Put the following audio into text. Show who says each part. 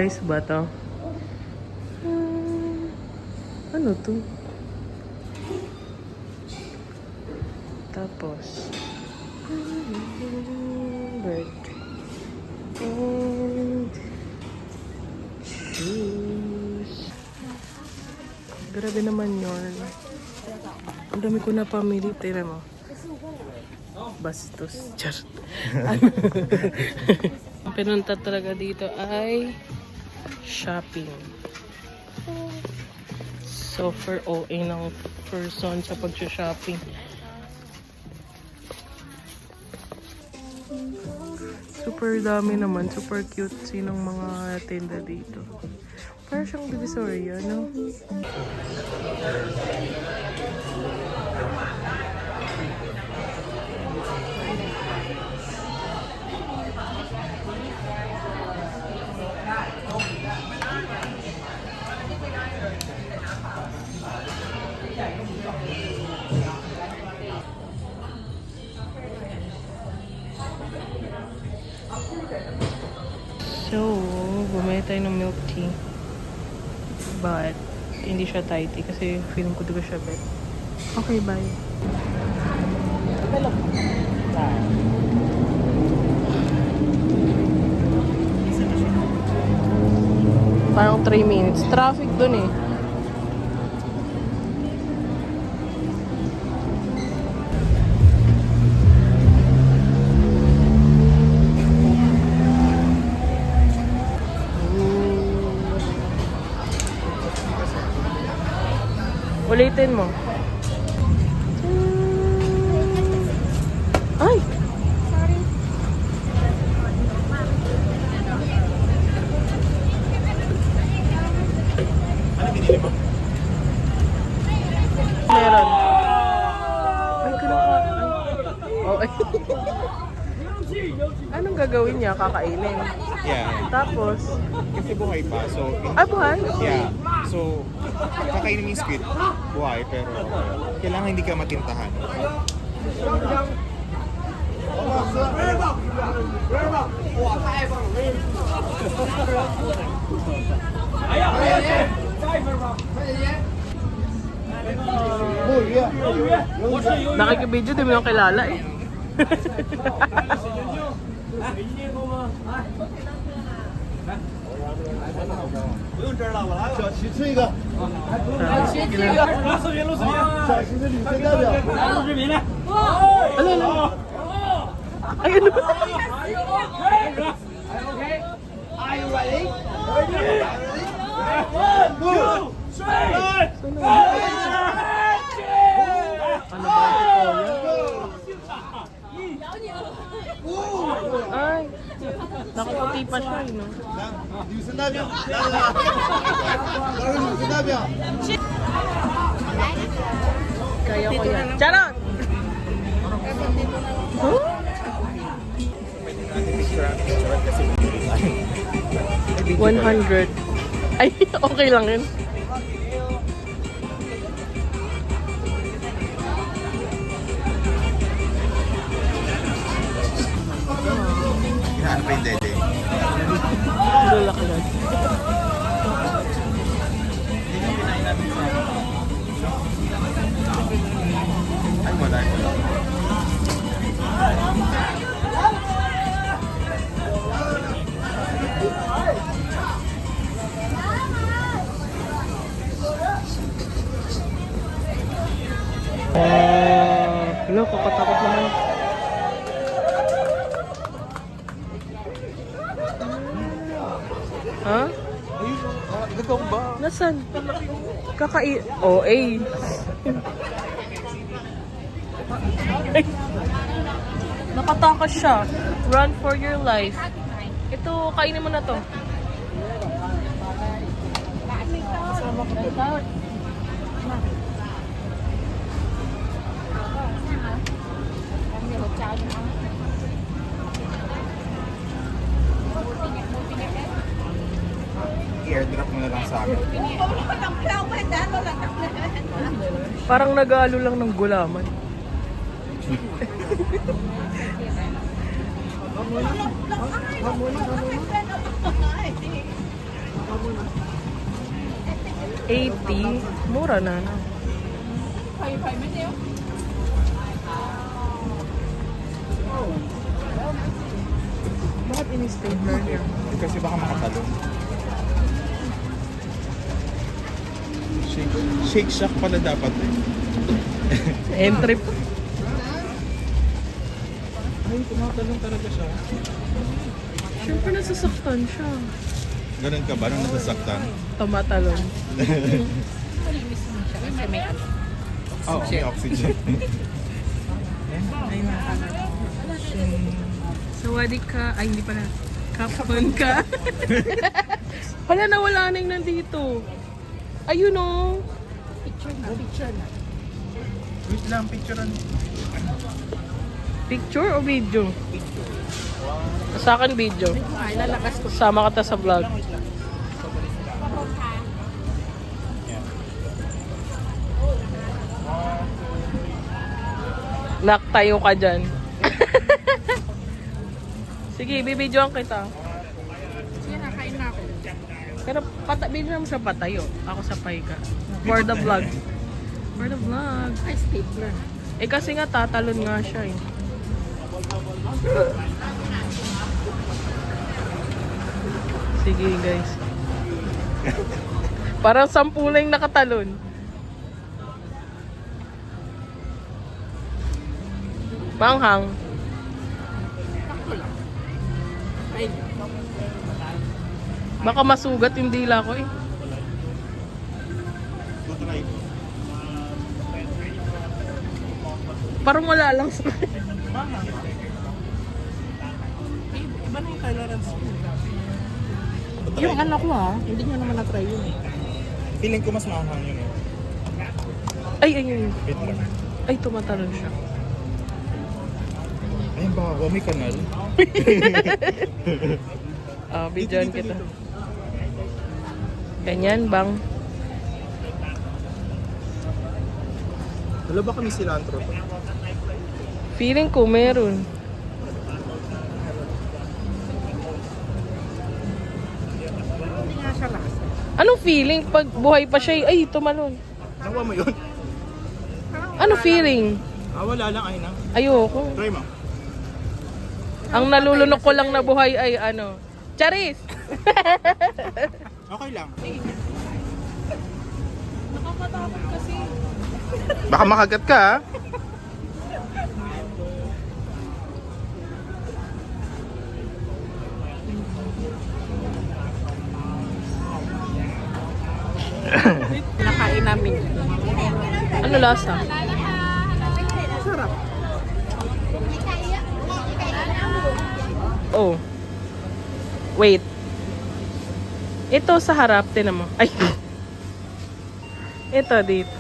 Speaker 1: Rice ba to? Ano to? Tapos bird and shoes. Grabe naman yun. Ang dami ko na pamili. Tira mo. Bastos. Char. Ang pinunta talaga dito ay shopping. So, for OA ng person sa pag-shopping. Super dami naman. Super cute sinong mga tenda dito. Parang siyang Divisoria, no? So, bumili tayo ng milk tea. But, hindi siya Thai tea kasi feeling ko di ko siya bet. Okay, bye. Parang 3 minutes. Traffic dun eh. Ulitin mo. Ay!
Speaker 2: Sorry.
Speaker 3: Ano binili mo?
Speaker 1: Meron. Ay, kinuha. Oh, ay. Anong gagawin niya? Kakainin.
Speaker 3: Yeah.
Speaker 1: Tapos,
Speaker 3: Kasi buhay pa. So,
Speaker 1: buhay?
Speaker 3: yeah. So, kakainin mo yung squid. Buhay, pero kailangan hindi ka matintahan.
Speaker 1: Nakikibidyo, di mo yung kilala eh.
Speaker 4: 不用汁了，我来了。小齐吃一个，Sabi,
Speaker 1: sige na.
Speaker 4: 小齐是女生代表。
Speaker 1: Ano, ano? Ay, ano ba?
Speaker 4: Are you ready?
Speaker 1: Ano ba ito? Ay, nakaputi pa siya, no?
Speaker 4: 女生代表，来来来，来女生代表。
Speaker 1: Kaya ko yan. Charot! Huh?
Speaker 3: Kasi
Speaker 1: 100. Ay, okay lang yun.
Speaker 3: Hinahanap pa yung dede.
Speaker 1: Lalaki lang.
Speaker 3: Ay, wala.
Speaker 1: Hello, kakatakot naman. Ha?
Speaker 3: Gagawin ba?
Speaker 1: Nasaan? OA. Ay, nakatakas siya. Run for your life. Ito, kainin mo na to.
Speaker 3: I-airdrop mo na lang sa akin.
Speaker 1: Parang nag-aalo lang ng gulaman. $80. Mura na. Bakit ini-stapler niya?
Speaker 3: Kasi baka makatalon. Shake Shack pala dapat eh.
Speaker 1: Entry po.
Speaker 3: Ay, tumatalon talaga siya.
Speaker 1: Siyempre nasasaktan siya.
Speaker 3: Ganun ka ba nung nasasaktan?
Speaker 1: Tumatalon.
Speaker 3: Oo, may oxygen.
Speaker 1: Sawadee ka. Ay, hindi pala. Kapon ka. Wala na, wala na yung nandito. Ayun o.
Speaker 4: Picture na.
Speaker 3: Wait lang, picturean.
Speaker 1: Picture o video? Sa akin video.
Speaker 4: Ay, lalakas ko.
Speaker 1: Sama ka ta sa vlog. Nak, tayo ka dyan. Sige, bibidyoan kita.
Speaker 4: Sige na, kain na ako.
Speaker 1: Pero bigyan mo siya patayo. Ako sa ka. For the vlog. For the vlog.
Speaker 4: Ay, stapler.
Speaker 1: Eh kasi nga tatalon nga siya eh. Sige guys. Parang 10 lang nakatalon. Manghang.
Speaker 4: Ay,
Speaker 1: Baka masugat yung dila ko eh.
Speaker 3: Tutry.
Speaker 1: Parang wala lang sa...
Speaker 4: iba na yung tolerance ko. Yung anak ko hindi nyo naman na-try yun eh.
Speaker 3: Feeling ko mas mahang yun eh.
Speaker 1: Ay, ayun.
Speaker 3: Wait lang.
Speaker 1: Ay, tumatalon siya.
Speaker 3: Ayun ba, may kanal.
Speaker 1: Bidyan kita. Ganyan bang?
Speaker 3: Wala ba kami cilantro to?
Speaker 1: Feeling ko meron.
Speaker 4: Hindi nga siya lasa.
Speaker 1: Anong feeling pag buhay pa siya? Ay, tumalon.
Speaker 3: Nakuha mo yun?
Speaker 1: Ano feeling?
Speaker 3: Wala lang, ay na.
Speaker 1: Ayoko.
Speaker 3: Try mo.
Speaker 1: Ang nalulunok ko lang na buhay ay ano. Charis!
Speaker 3: Okay lang.
Speaker 1: Nakakatakot kasi.
Speaker 3: Baka makagat ka ha?
Speaker 4: Nakain namin.
Speaker 1: Ano lasa?
Speaker 4: Sarap.
Speaker 1: Oh. Wait. Ito sa harap, tinan mo. Ay. Ito dito.